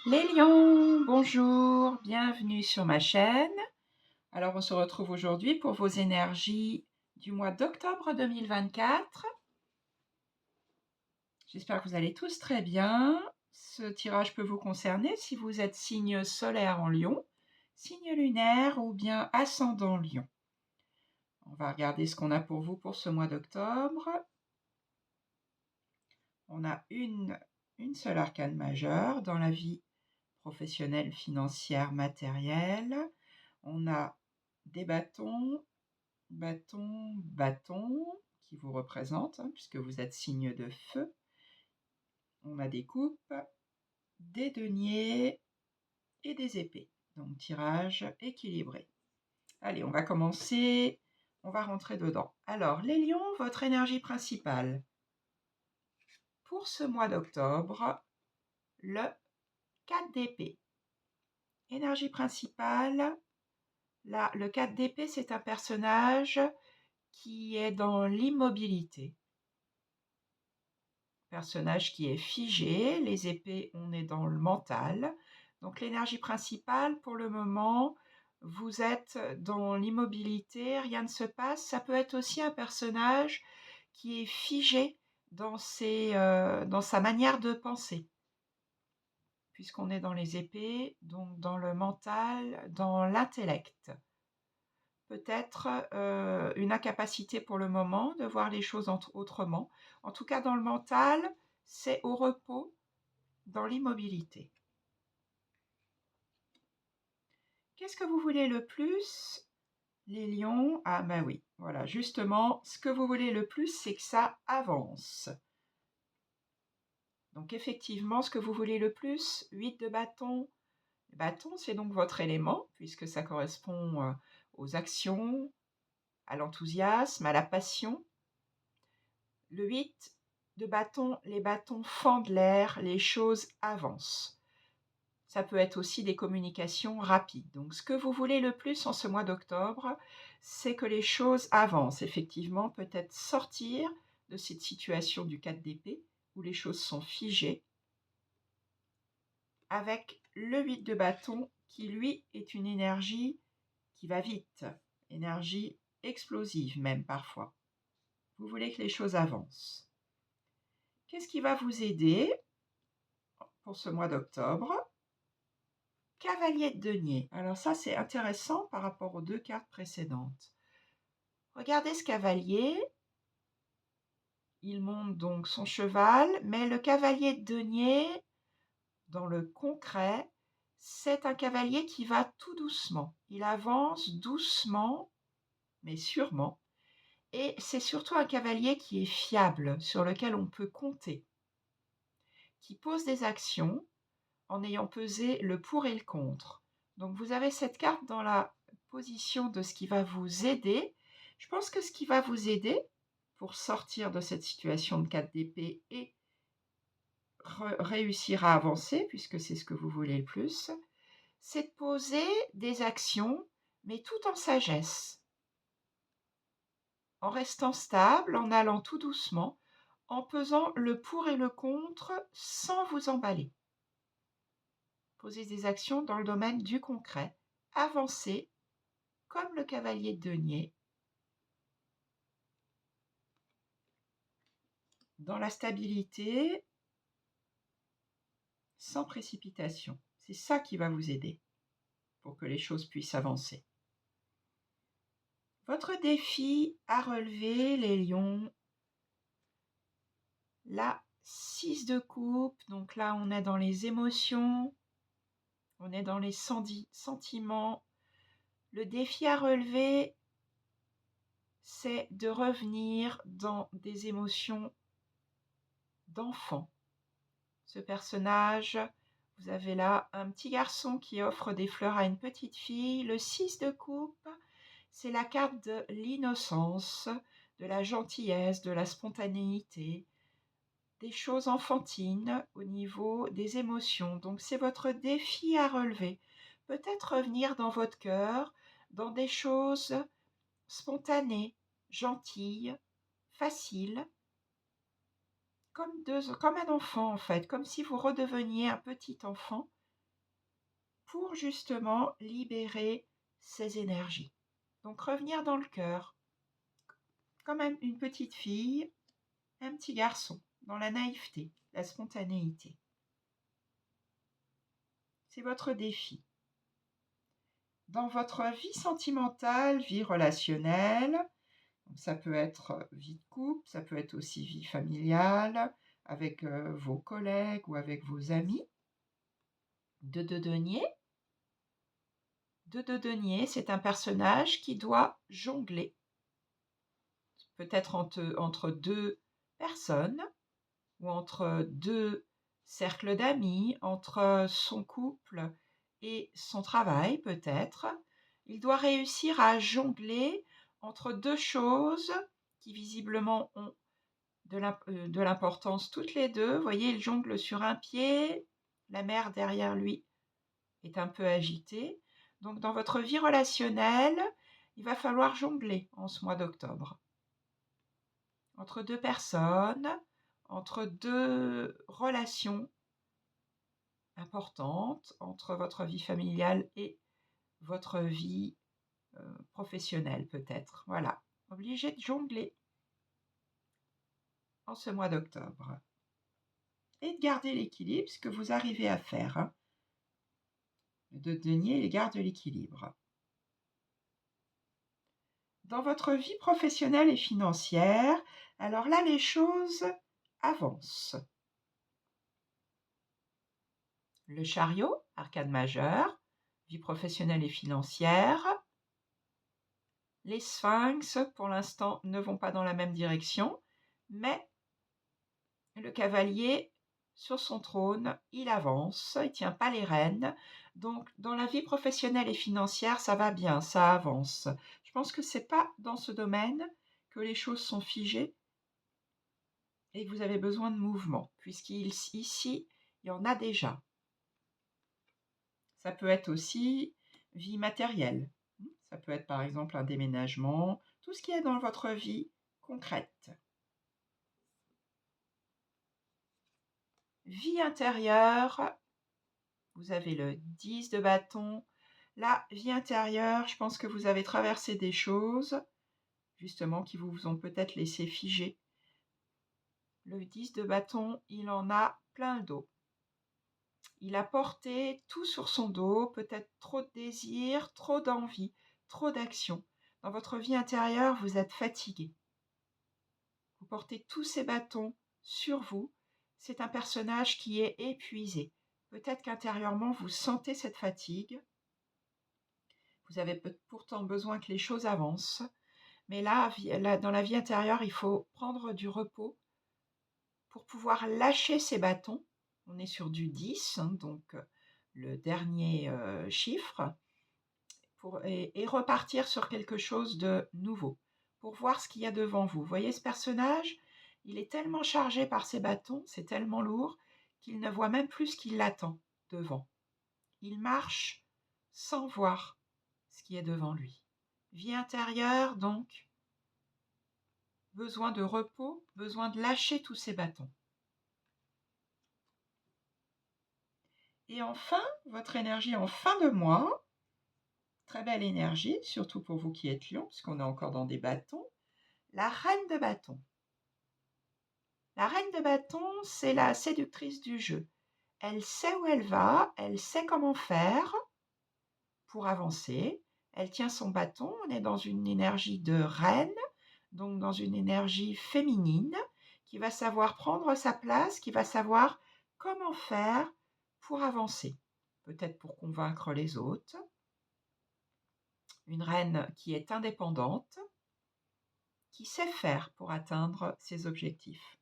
Les lions, bonjour, bienvenue sur ma chaîne. Alors on se retrouve aujourd'hui pour vos énergies du mois d'octobre 2024. J'espère que vous allez tous très bien. Ce tirage peut vous concerner si vous êtes signe solaire en Lion, signe lunaire ou bien ascendant Lion. On va regarder ce qu'on a pour vous pour ce mois d'octobre. On a une seule arcane majeure dans la vie professionnelle, financière, matérielle. On a des bâtons, qui vous représentent, puisque vous êtes signe de feu. On a des coupes, des deniers et des épées. Donc tirage équilibré. Allez, on va commencer, on va rentrer dedans. Alors, les lions, votre énergie principale pour ce mois d'octobre, le 4 d'épée. Énergie principale, là, le 4 d'épée, c'est un personnage qui est dans l'immobilité. Personnage qui est figé, les épées, on est dans le mental. Donc l'énergie principale, pour le moment, vous êtes dans l'immobilité, rien ne se passe. Ça peut être aussi un personnage qui est figé dans sa manière de penser, puisqu'on est dans les épées, donc dans le mental, dans l'intellect. Peut-être une incapacité pour le moment de voir les choses autrement. En tout cas, dans le mental, c'est au repos, dans l'immobilité. Qu'est-ce que vous voulez le plus, les lions? Ah ben oui, voilà, justement, ce que vous voulez le plus, c'est que ça avance. Donc effectivement, ce que vous voulez le plus, 8 de bâton. Le bâton, c'est donc votre élément, puisque ça correspond aux actions, à l'enthousiasme, à la passion. Le 8 de bâton, les bâtons fendent l'air, les choses avancent. Ça peut être aussi des communications rapides. Donc ce que vous voulez le plus en ce mois d'octobre, c'est que les choses avancent. Effectivement, peut-être sortir de cette situation du 4 d'épée, où les choses sont figées, avec le 8 de bâton, qui lui est une énergie qui va vite, énergie explosive même parfois. Vous voulez que les choses avancent. Qu'est-ce qui va vous aider pour ce mois d'octobre? Cavalier de denier. Alors ça, c'est intéressant par rapport aux deux cartes précédentes. Regardez ce cavalier. Il monte donc son cheval, mais le cavalier de denier, dans le concret, c'est un cavalier qui va tout doucement. Il avance doucement, mais sûrement. Et c'est surtout un cavalier qui est fiable, sur lequel on peut compter, qui pose des actions en ayant pesé le pour et le contre. Donc vous avez cette carte dans la position de ce qui va vous aider. Je pense que ce qui va vous aider pour sortir de cette situation de 4 d'épée et réussir à avancer, puisque c'est ce que vous voulez le plus, c'est de poser des actions, mais tout en sagesse, en restant stable, en allant tout doucement, en pesant le pour et le contre sans vous emballer. Posez des actions dans le domaine du concret, avancez comme le cavalier de denier, dans la stabilité, sans précipitation. C'est ça qui va vous aider pour que les choses puissent avancer. Votre défi à relever, les lions, la 6 de coupe, donc là on est dans les émotions, on est dans les sentiments. Le défi à relever, c'est de revenir dans des émotions d'enfant. Ce personnage, vous avez là un petit garçon qui offre des fleurs à une petite fille. Le 6 de coupe, c'est la carte de l'innocence, de la gentillesse, de la spontanéité, des choses enfantines au niveau des émotions. Donc c'est votre défi à relever. Peut-être revenir dans votre cœur, dans des choses spontanées, gentilles, faciles, comme un enfant en fait, comme si vous redeveniez un petit enfant pour justement libérer ces énergies. Donc revenir dans le cœur, comme une petite fille, un petit garçon, dans la naïveté, la spontanéité. C'est votre défi. Dans votre vie sentimentale, vie relationnelle, donc ça peut être vie de couple, ça peut être aussi vie familiale, avec vos collègues ou avec vos amis. De denier. De denier, c'est un personnage qui doit jongler, peut-être entre deux personnes, ou entre deux cercles d'amis, entre son couple et son travail peut-être. Il doit réussir à jongler entre deux choses qui visiblement ont de l'importance toutes les deux. Vous voyez, il jongle sur un pied, la mer derrière lui est un peu agitée. Donc dans votre vie relationnelle, il va falloir jongler en ce mois d'octobre. Entre deux personnes, entre deux relations importantes, entre votre vie familiale et votre vie professionnelle peut-être. Voilà, obligé de jongler en ce mois d'octobre. Et de garder l'équilibre, ce que vous arrivez à faire. Hein. De denier, il garde l'équilibre. Dans votre vie professionnelle et financière, alors là, les choses avancent. Le chariot, arcane majeure, vie professionnelle et financière. Les sphinx, pour l'instant, ne vont pas dans la même direction, mais le cavalier, sur son trône, il avance, il ne tient pas les rênes. Donc, dans la vie professionnelle et financière, ça va bien, ça avance. Je pense que ce n'est pas dans ce domaine que les choses sont figées et que vous avez besoin de mouvement, puisqu'ici, il y en a déjà. Ça peut être aussi vie matérielle. Ça peut être par exemple un déménagement, tout ce qui est dans votre vie concrète. Vie intérieure, vous avez le 10 de bâton. La vie intérieure, je pense que vous avez traversé des choses, justement, qui vous ont peut-être laissé figer. Le 10 de bâton, il en a plein le dos. Il a porté tout sur son dos, peut-être trop de désir, trop d'envie, trop d'action. Dans votre vie intérieure, vous êtes fatigué. Vous portez tous ces bâtons sur vous. C'est un personnage qui est épuisé. Peut-être qu'intérieurement, vous sentez cette fatigue. Vous avez pourtant besoin que les choses avancent. Mais là, dans la vie intérieure, il faut prendre du repos pour pouvoir lâcher ces bâtons. On est sur du 10, hein, donc le dernier chiffre, et repartir sur quelque chose de nouveau, pour voir ce qu'il y a devant vous. Vous voyez ce personnage ? Il est tellement chargé par ses bâtons, c'est tellement lourd, qu'il ne voit même plus ce qui l'attend devant. Il marche sans voir ce qui est devant lui. Vie intérieure, donc, besoin de repos, besoin de lâcher tous ces bâtons. Et enfin, votre énergie en fin de mois, très belle énergie, surtout pour vous qui êtes lion, puisqu'on est encore dans des bâtons, la reine de bâton. La reine de bâton, c'est la séductrice du jeu. Elle sait où elle va, elle sait comment faire pour avancer. Elle tient son bâton, on est dans une énergie de reine, donc dans une énergie féminine, qui va savoir prendre sa place, qui va savoir comment faire pour avancer, peut-être pour convaincre les autres. Une reine qui est indépendante, qui sait faire pour atteindre ses objectifs.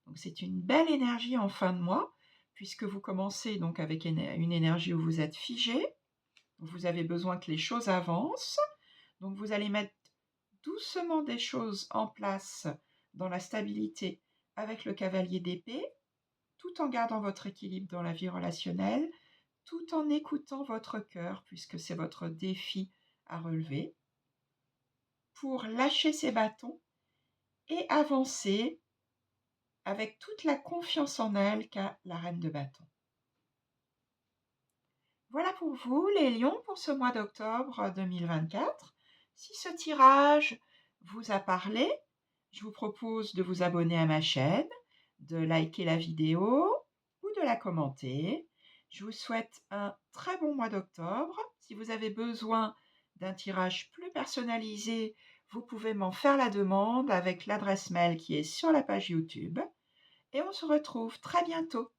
Donc c'est une belle énergie en fin de mois, puisque vous commencez donc avec une énergie où vous êtes figé, où vous avez besoin que les choses avancent. Donc vous allez mettre doucement des choses en place dans la stabilité avec le cavalier d'épée, tout en gardant votre équilibre dans la vie relationnelle, tout en écoutant votre cœur, puisque c'est votre défi à relever, pour lâcher ces bâtons et avancer avec toute la confiance en elle qu'a la reine de bâton. Voilà pour vous, les lions, pour ce mois d'octobre 2024. Si ce tirage vous a parlé, je vous propose de vous abonner à ma chaîne, de liker la vidéo ou de la commenter. Je vous souhaite un très bon mois d'octobre. Si vous avez besoin d'un tirage plus personnalisé, vous pouvez m'en faire la demande avec l'adresse mail qui est sur la page YouTube. Et on se retrouve très bientôt.